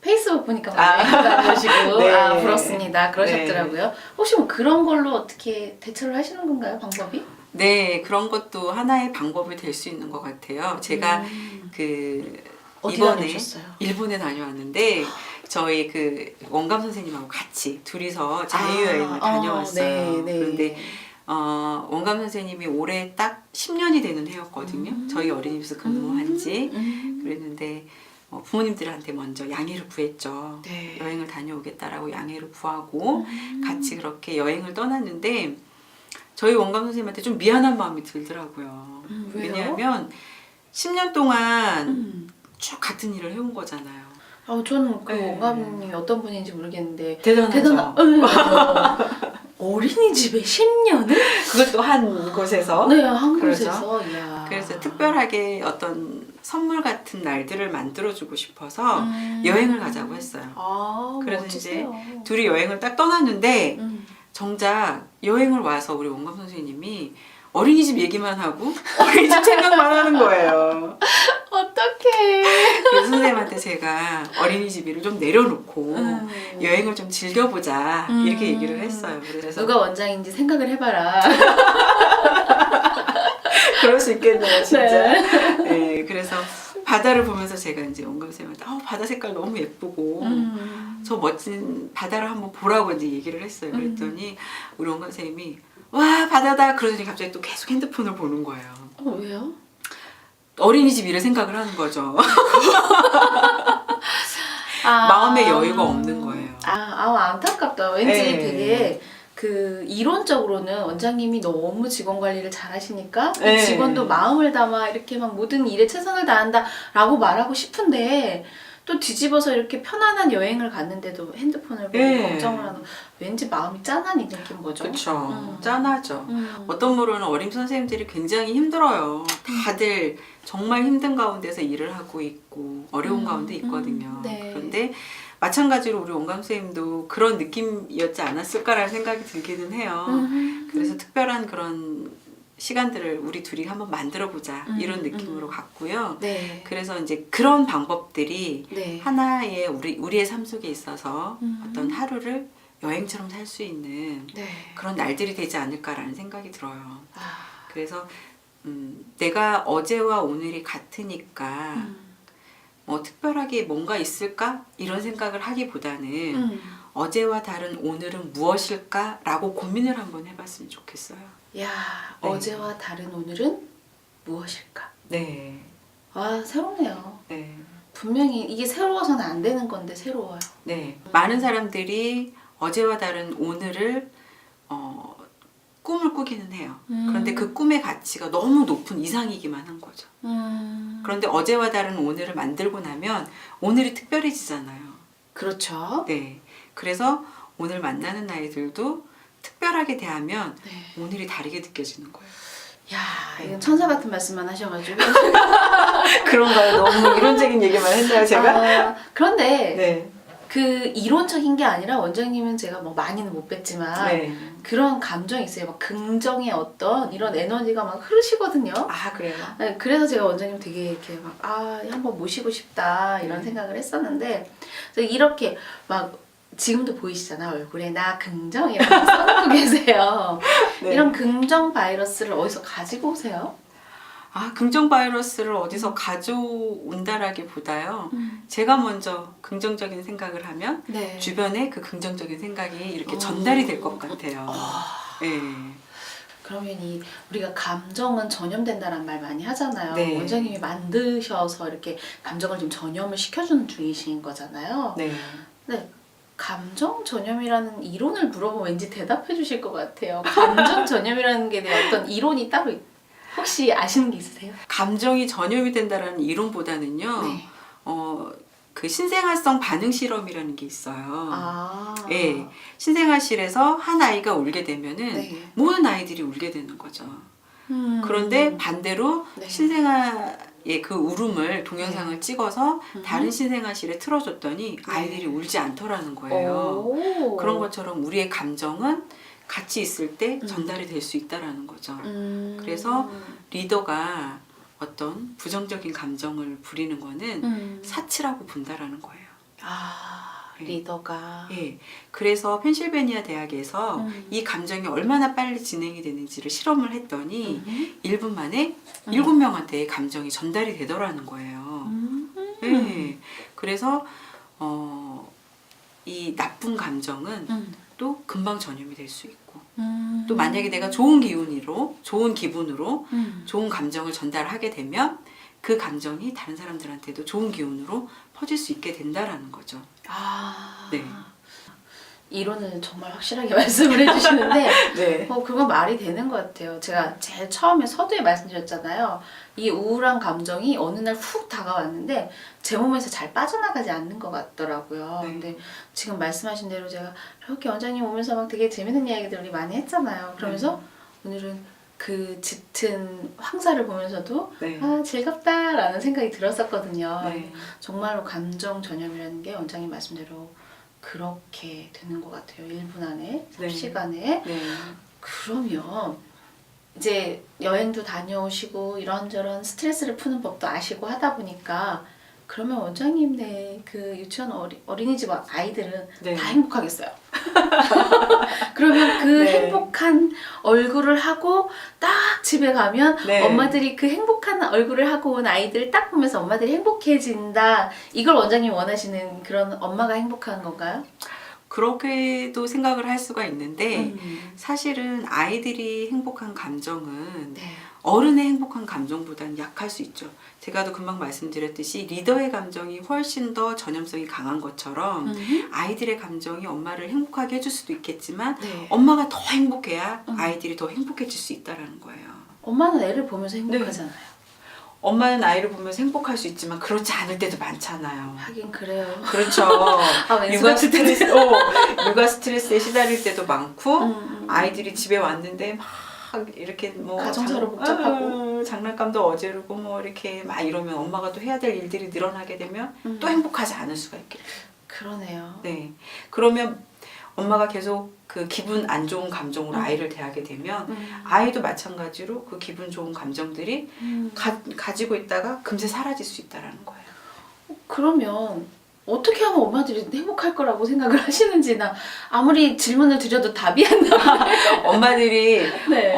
페이스북 보니까 다니시고 네. 부럽습니다. 그러셨더라고요. 혹시 뭐 그런 걸로 어떻게 대처를 하시는 건가요? 방법이? 네, 그런 것도 하나의 방법이 될 수 있는 것 같아요. 제가 어디 이번에 다녀오셨어요? 일본에 다녀왔는데 저희 그 원감 선생님하고 같이 둘이서 자유여행을 다녀왔어요. 네. 그런데 원감 선생님이 올해 딱 10년이 되는 해였거든요. 저희 어린이집에서 근무한 지. 그랬는데 부모님들한테 먼저 양해를 구했죠. 네. 여행을 다녀오겠다라고 양해를 구하고 같이 그렇게 여행을 떠났는데 저희 원감 선생님한테 좀 미안한 마음이 들더라고요. 왜요? 왜냐하면 10년 동안 쭉 같은 일을 해온 거잖아요. 저는 그 네. 원감님이 어떤 분인지 모르겠는데 대단하죠. 어린이집에 10년을? 그것도 한 곳에서. 네, 한 그러죠. 곳에서. 이야. 그래서 특별하게 어떤 선물 같은 날들을 만들어주고 싶어서 여행을 가자고 했어요. 그래서 멋지세요. 이제 둘이 여행을 딱 떠났는데 음. 정작 여행을 와서 우리 원감 선생님이 어린이집 얘기만 하고 어린이집 생각만 하는 거예요. 어떡해. 그래서 선생님한테 제가 어린이집 일을 좀 내려놓고 여행을 좀 즐겨보자 이렇게 얘기를 했어요. 그래서 누가 원장인지 생각을 해봐라. 그럴 수 있겠네요, 진짜. 네. 네, 그래서 바다를 보면서 제가 이제 원감 선생님한테 바다 색깔 너무 예쁘고 저 멋진 바다를 한번 보라고 이제 얘기를 했어요. 그랬더니 우리 원감 선생님이 와 바다다 그러더니 갑자기 또 계속 핸드폰을 보는 거예요. 왜요? 어린이집 일을 생각을 하는 거죠. 마음의 여유가 없는 거예요. 안타깝다. 왠지 네. 되게 그 이론적으로는 원장님이 너무 직원 관리를 잘 하시니까 그 네. 직원도 마음을 담아 이렇게 막 모든 일에 최선을 다한다라고 말하고 싶은데 또 뒤집어서 이렇게 편안한 여행을 갔는데도 핸드폰을 보고 네. 걱정을 하는 왠지 마음이 짠한 이 느낌 거죠. 그렇죠. 짠하죠. 음. 어떤 부로는 어린 선생님들이 굉장히 힘들어요. 다들 정말 힘든 가운데서 일을 하고 있고 어려운 가운데 있거든요. 네. 그런데 마찬가지로 우리 원감 선생님도 그런 느낌이었지 않았을까라는 생각이 들기는 해요. 그래서 특별한 그런 시간들을 우리 둘이 한번 만들어보자 이런 느낌으로 갔고요. 네. 그래서 이제 그런 방법들이 네. 하나의 우리의 삶 속에 있어서 어떤 하루를 여행처럼 살 수 있는 네. 그런 날들이 되지 않을까라는 생각이 들어요. 아. 그래서 내가 어제와 오늘이 같으니까 뭐 특별하게 뭔가 있을까? 이런 생각을 하기보다는 어제와 다른 오늘은 무엇일까라고 고민을 한번 해봤으면 좋겠어요. 야, 네. 어제와 다른 오늘은 무엇일까? 네. 아, 새롭네요. 네. 분명히 이게 새로워서는 안 되는 건데 새로워요. 네. 많은 사람들이 어제와 다른 오늘을 꿈을 꾸기는 해요. 그런데 그 꿈의 가치가 너무 높은 이상이기만 한 거죠. 그런데 어제와 다른 오늘을 만들고 나면 오늘이 특별해지잖아요. 그렇죠. 네. 그래서 오늘 만나는 아이들도 특별하게 대하면 네. 오늘이 다르게 느껴지는 거예요. 야, 이건 천사 같은 말씀만 하셔가지고. 그런가요? 너무 이론적인 얘기만 했나요, 아, 그런데 네. 그 이론적인 게 아니라 원장님은 제가 뭐 많이는 못 뵀지만 네. 그런 감정이 있어요. 막 긍정의 어떤 이런 에너지가 막 흐르시거든요. 아, 그래요? 네, 그래서 제가 원장님 되게 이렇게 막 한번 모시고 싶다 이런 생각을 했었는데 그래서 이렇게 막 지금도 보이시잖아 얼굴에 나 긍정 이렇게 써놓고 계세요. 네. 이런 긍정 바이러스를 어디서 가지고 오세요? 아, 긍정 바이러스를 어디서 가져온다라기보다요. 제가 먼저 긍정적인 생각을 하면 네. 주변에 그 긍정적인 생각이 이렇게 전달이 될 것 같아요. 네. 그러면 우리가 감정은 전염된다는 말 많이 하잖아요. 네. 원장님이 만드셔서 이렇게 감정을 좀 전염을 시켜주는 중이신 거잖아요. 네. 네. 감정 전염이라는 이론을 물어보면 왠지 대답해 주실 것 같아요. 감정 전염이라는 게 대한 어떤 이론이 따로 혹시 아시는 게 있으세요? 감정이 전염이 된다라는 이론보다는요. 네. 그 신생아성 반응 실험이라는 게 있어요. 아. 예, 신생아실에서 한 아이가 울게 되면은 네. 모든 아이들이 울게 되는 거죠. 그런데 반대로 네. 신생아의 그 울음을 동영상을 찍어서 음. 다른 신생아실에 틀어줬더니 아이들이 울지 않더라는 거예요. 오. 그런 것처럼 우리의 감정은 같이 있을 때 전달이 될 수 있다라는 거죠. 그래서 리더가 어떤 부정적인 감정을 부리는 거는 사치라고 본다라는 거예요. 아, 네. 리더가. 예. 그래서 펜실베니아 대학에서 이 감정이 얼마나 빨리 진행이 되는지를 실험을 했더니 1분 만에 7명한테 감정이 전달이 되더라는 거예요. 예. 그래서 이 나쁜 감정은 또 금방 전염이 될 수 있고 또 만약에 내가 좋은 기분으로 좋은 감정을 전달하게 되면 그 감정이 다른 사람들한테도 좋은 기운으로 퍼질 수 있게 된다라는 거죠. 아. 네. 이론을 정말 확실하게 말씀을 해주시는데 네. 그건 말이 되는 것 같아요. 제가 제일 처음에 서두에 말씀드렸잖아요. 이 우울한 감정이 어느 날 훅 다가왔는데 제 몸에서 잘 빠져나가지 않는 것 같더라고요. 네. 근데 지금 말씀하신 대로 제가 이렇게 원장님 오면서 막 되게 재밌는 이야기들 우리 많이 했잖아요. 그러면서 오늘은 그 짙은 황사를 보면서도 네. 아 즐겁다라는 생각이 들었었거든요. 네. 정말로 감정 전염이라는 게 원장님 말씀대로 그렇게 되는 것 같아요. 1분 안에, 네. 10시간에. 네. 그러면 이제 여행도 다녀오시고 이런저런 스트레스를 푸는 법도 아시고 하다 보니까 그러면 원장님네 그 유치원 어린이집 아이들은 네. 다 행복하겠어요. 그러면 그 네. 행복한 얼굴을 하고 딱 집에 가면 네. 엄마들이 그 행복한 얼굴을 하고 온 아이들을 딱 보면서 엄마들이 행복해진다. 이걸 원장님 원하시는 그런 엄마가 행복한 건가요? 그렇게도 생각을 할 수가 있는데 사실은 아이들이 행복한 감정은 네. 어른의 행복한 감정보다는 약할 수 있죠. 제가도 금방 말씀드렸듯이 리더의 감정이 훨씬 더 전염성이 강한 것처럼 아이들의 감정이 엄마를 행복하게 해줄 수도 있겠지만 네. 엄마가 더 행복해야 아이들이 더 행복해질 수 있다는 거예요. 엄마는 애를 보면서 행복하잖아요. 엄마는 아이를 보면서 행복할 수 있지만 그렇지 않을 때도 많잖아요. 하긴 그래요. 그렇죠. 왠지 육아 같을 스트레스, 육아 스트레스에 시달릴 때도 많고 아이들이 집에 왔는데 막 이렇게 뭐 가정사로 복잡하고 장난감도 어지르고 뭐 이렇게 막 이러면 엄마가 또 해야 될 일들이 늘어나게 되면 또 행복하지 않을 수가 있겠죠. 그러네요. 네. 그러면 엄마가 계속 그 기분 안 좋은 감정으로 아이를 대하게 되면 아이도 마찬가지로 그 기분 좋은 감정들이 가지고 있다가 금세 사라질 수 있다라는 거예요. 그러면 어떻게 하면 엄마들이 행복할 거라고 생각을 하시는지 나 아무리 질문을 드려도 답이 안 나와요. 엄마들이 네.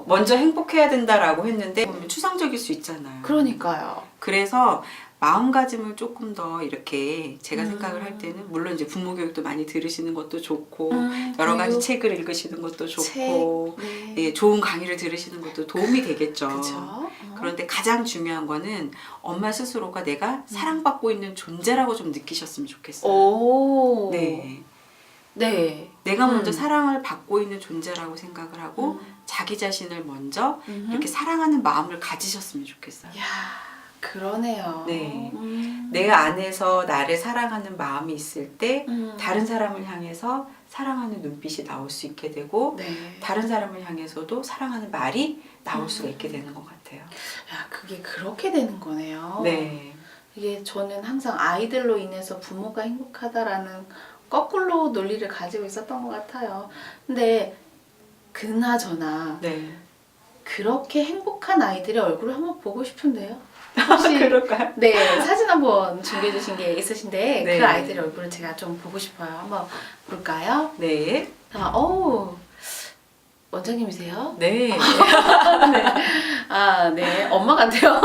먼저 행복해야 된다라고 했는데 보면 추상적일 수 있잖아요. 그러니까요. 그래서 마음가짐을 조금 더 이렇게 제가 생각을 할 때는 물론 이제 부모 교육도 많이 들으시는 것도 좋고 여러 가지 교육, 책을 읽으시는 것도 좋고 네. 예, 좋은 강의를 들으시는 것도 도움이 되겠죠. 그렇죠. 그런데 가장 중요한 거는 엄마 스스로가 내가 사랑받고 있는 존재라고 좀 느끼셨으면 좋겠어요. 오. 네. 네. 내가 먼저 사랑을 받고 있는 존재라고 생각을 하고 자기 자신을 먼저 이렇게 사랑하는 마음을 가지셨으면 좋겠어요. 야, 그러네요. 네. 내 안에서 나를 사랑하는 마음이 있을 때 다른 사람을 향해서 사랑하는 눈빛이 나올 수 있게 되고 네. 다른 사람을 향해서도 사랑하는 말이 나올 수가 있게 되는 것 같아요. 야, 그게 그렇게 되는 거네요. 네. 이게 저는 항상 아이들로 인해서 부모가 행복하다라는 거꾸로 논리를 가지고 있었던 것 같아요. 근데 그나저나 네. 그렇게 행복한 아이들의 얼굴을 한번 보고 싶은데요. 혹시 그럴까요? 네, 사진 한번 준비해 주신 게 있으신데 네. 그 아이들의 얼굴을 제가 좀 보고 싶어요. 한번 볼까요? 네. 자, 원장님이세요? 네. 네. 아, 네. 엄마 같아요.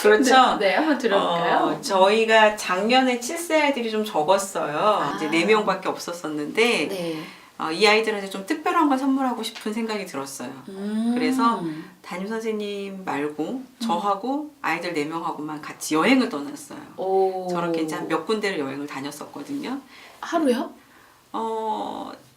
그렇죠. 네, 한번 들어볼까요? 저희가 작년에 7세 아이들이 좀 적었어요. 이제 아. 4명밖에 없었었는데 네. 이 아이들한테 좀 특별한 걸 선물하고 싶은 생각이 들었어요. 그래서 담임 선생님 말고 저하고 아이들 4명하고만 같이 여행을 떠났어요. 오. 저렇게 이제 한 몇 군데를 여행을 다녔었거든요. 하루요?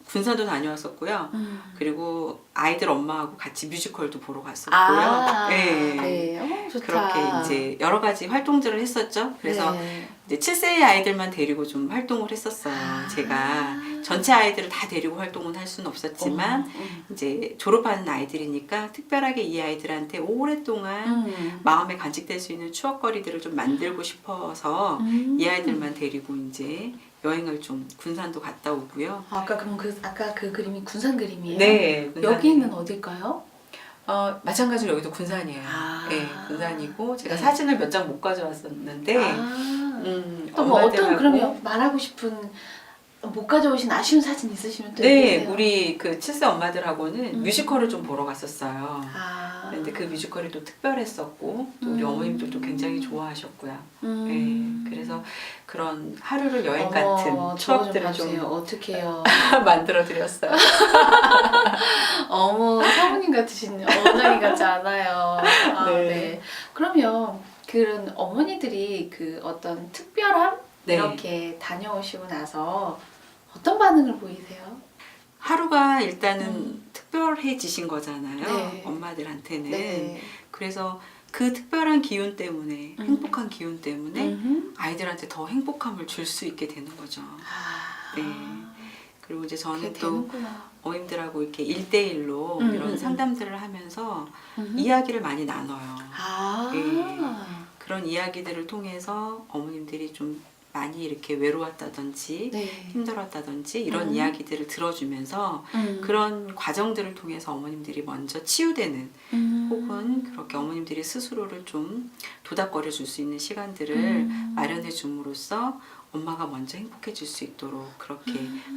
군산도 다녀왔었고요. 그리고 아이들 엄마하고 같이 뮤지컬도 보러 갔었고요. 아, 네. 네. 좋다. 그렇게 이제 여러 가지 활동들을 했었죠. 그래서 네. 이제 7세의 아이들만 데리고 좀 활동을 했었어요. 아. 제가 전체 아이들을 다 데리고 활동은 할 수는 없었지만 이제 졸업하는 아이들이니까 특별하게 이 아이들한테 오랫동안 마음에 간직될 수 있는 추억거리들을 좀 만들고 싶어서 이 아이들만 데리고 이제 여행을 좀 군산도 갔다 오고요. 아까 그 그림이 군산 그림이에요? 네. 여기는 어딜까요? 마찬가지로 여기도 군산이에요. 아. 네, 군산이고 제가 네. 사진을 몇 장 못 가져왔었는데 또 뭐 어떤 엄마들하고 그러면 말하고 싶은 못 가져오신 아쉬운 사진 있으시면 또 네, 얘기해주세요. 우리 그 7세 엄마들하고는 뮤지컬을 좀 보러 갔었어요. 아. 근데 그 뮤지컬이 또 특별했었고 또 우리 어머님들도 굉장히 좋아하셨고요. 네, 그래서 그런 하루를 여행 같은 추억들을 좀 어떡해요. 만들어 드렸어요. 어머, 사모님 같으신 어머니 같지 않아요. 아, 네. 네. 그러면 그런 어머니들이 그 어떤 특별함 네. 이렇게 다녀오시고 나서 어떤 반응을 보이세요? 하루가 일단은 특별해지신 거잖아요. 네. 엄마들한테는. 네. 그래서 그 특별한 기운 때문에 행복한 기운 때문에 음흠. 아이들한테 더 행복함을 줄 수 있게 되는 거죠. 아. 네. 그리고 이제 저는 그게 또 되는구나. 어머님들하고 이렇게 1대1로 이런 상담들을 하면서 이야기를 많이 나눠요. 아. 네. 그런 이야기들을 통해서 어머님들이 좀 많이 이렇게 외로웠다든지 네. 힘들었다든지 이런 이야기들을 들어주면서 그런 과정들을 통해서 어머님들이 먼저 치유되는 혹은 그렇게 어머님들이 스스로를 좀 도닥거려 줄 수 있는 시간들을 마련해 줌으로써 엄마가 먼저 행복해질 수 있도록 그렇게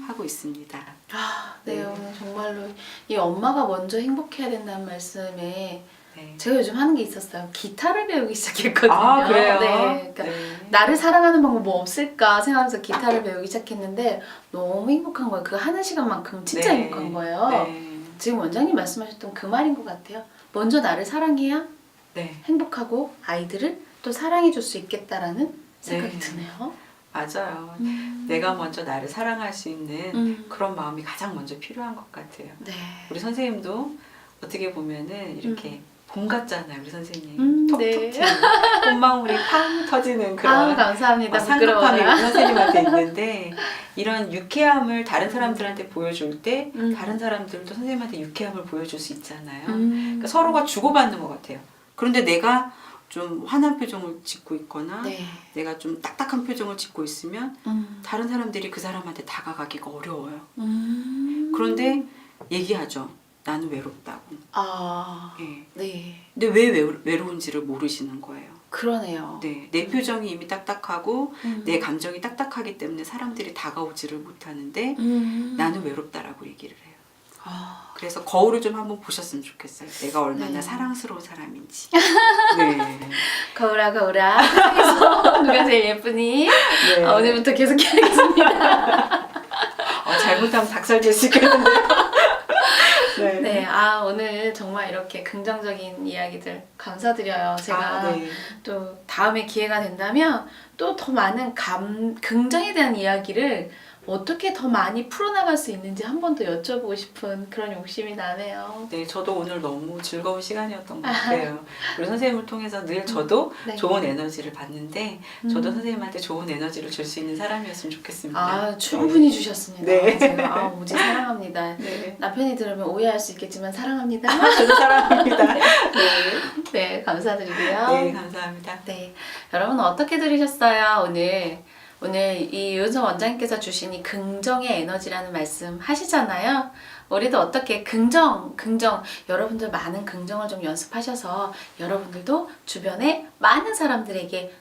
하고 있습니다. 아, 네, 네. 오늘 정말로 이 엄마가 먼저 행복해야 된다는 말씀에 네. 제가 요즘 하는 게 있었어요. 기타를 배우기 시작했거든요. 아, 그래요? 네. 그러니까 네. 나를 사랑하는 방법 뭐 없을까 생각하면서 기타를 배우기 시작했는데 너무 행복한 거예요. 그 하는 시간만큼 진짜 네. 행복한 거예요. 네. 지금 원장님 말씀하셨던 그 말인 것 같아요. 먼저 나를 사랑해야 네. 행복하고 아이들을 또 사랑해 줄 수 있겠다라는 생각이 네. 드네요. 맞아요. 내가 먼저 나를 사랑할 수 있는 그런 마음이 가장 먼저 필요한 것 같아요. 네. 우리 선생님도 어떻게 보면은 이렇게 봄 같잖아요, 우리 선생님. 톡톡 네. 튀는 봄방울이 팡 터지는 그런 감사합니다. 상급함이 부끄러워라. 우리 선생님한테 있는데 이런 유쾌함을 다른 사람들한테 보여줄 때 다른 사람들도 선생님한테 유쾌함을 보여줄 수 있잖아요. 그러니까 서로가 주고받는 것 같아요. 그런데 내가 좀 화난 표정을 짓고 있거나 네. 내가 좀 딱딱한 표정을 짓고 있으면 다른 사람들이 그 사람한테 다가가기가 어려워요. 그런데 얘기하죠. 나는 외롭다고. 아, 예. 네. 근데 왜 외로운지를 모르시는 거예요. 그러네요. 네, 내 표정이 이미 딱딱하고 내 감정이 딱딱하기 때문에 사람들이 다가오지를 못하는데 나는 외롭다라고 얘기를 해요. 아, 그래서 거울을 좀 한번 보셨으면 좋겠어요. 내가 얼마나 네. 사랑스러운 사람인지. 네. 거울아 거울아 세상에서 누가 제일 예쁘니? 네. 오늘부터 계속 해야겠습니다. 잘못하면 닭살 될 수 있겠는데요. 네. 네, 오늘 정말 이렇게 긍정적인 이야기들 감사드려요. 제가 네. 또 다음에 기회가 된다면 또 더 많은 긍정에 대한 이야기를 어떻게 더 많이 풀어나갈 수 있는지 한 번 더 여쭤보고 싶은 그런 욕심이 나네요. 네, 저도 오늘 너무 즐거운 시간이었던 것 같아요. 우리 선생님을 통해서 늘 저도 네. 좋은 에너지를 받는데 저도 선생님한테 좋은 에너지를 줄 수 있는 사람이었으면 좋겠습니다. 충분히 주셨습니다. 네. 제가 오지 사랑합니다. 네. 남편이 들으면 오해할 수 있겠지만 사랑합니다. 저도 사랑합니다. 네. 네, 감사드리고요. 네, 감사합니다. 네, 여러분 어떻게 들으셨어요? 오늘 이 유은성 원장님께서 주신 이 긍정의 에너지라는 말씀 하시잖아요. 우리도 어떻게 긍정, 여러분들 많은 긍정을 좀 연습하셔서 여러분들도 주변에 많은 사람들에게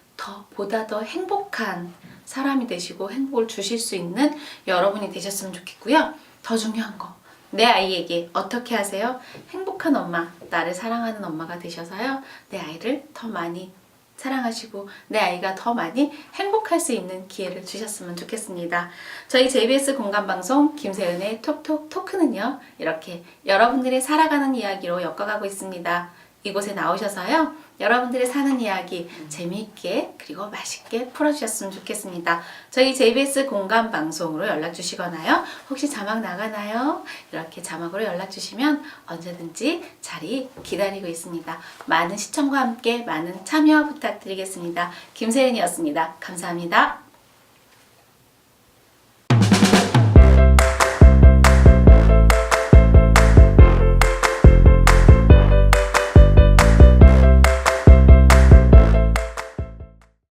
보다 더 행복한 사람이 되시고 행복을 주실 수 있는 여러분이 되셨으면 좋겠고요. 더 중요한 거, 내 아이에게 어떻게 하세요? 행복한 엄마, 나를 사랑하는 엄마가 되셔서요. 내 아이를 더 많이 사랑하시고 내 아이가 더 많이 행복할 수 있는 기회를 주셨으면 좋겠습니다. 저희 JBS 공감방송 김세은의 톡톡 토크는요. 이렇게 여러분들이 살아가는 이야기로 엮어가고 있습니다. 이곳에 나오셔서요. 여러분들의 사는 이야기 재미있게 그리고 맛있게 풀어주셨으면 좋겠습니다. 저희 JBS 공감방송으로 연락주시거나요. 혹시 자막 나가나요? 이렇게 자막으로 연락주시면 언제든지 자리 기다리고 있습니다. 많은 시청과 함께 많은 참여 부탁드리겠습니다. 김세은이었습니다. 감사합니다.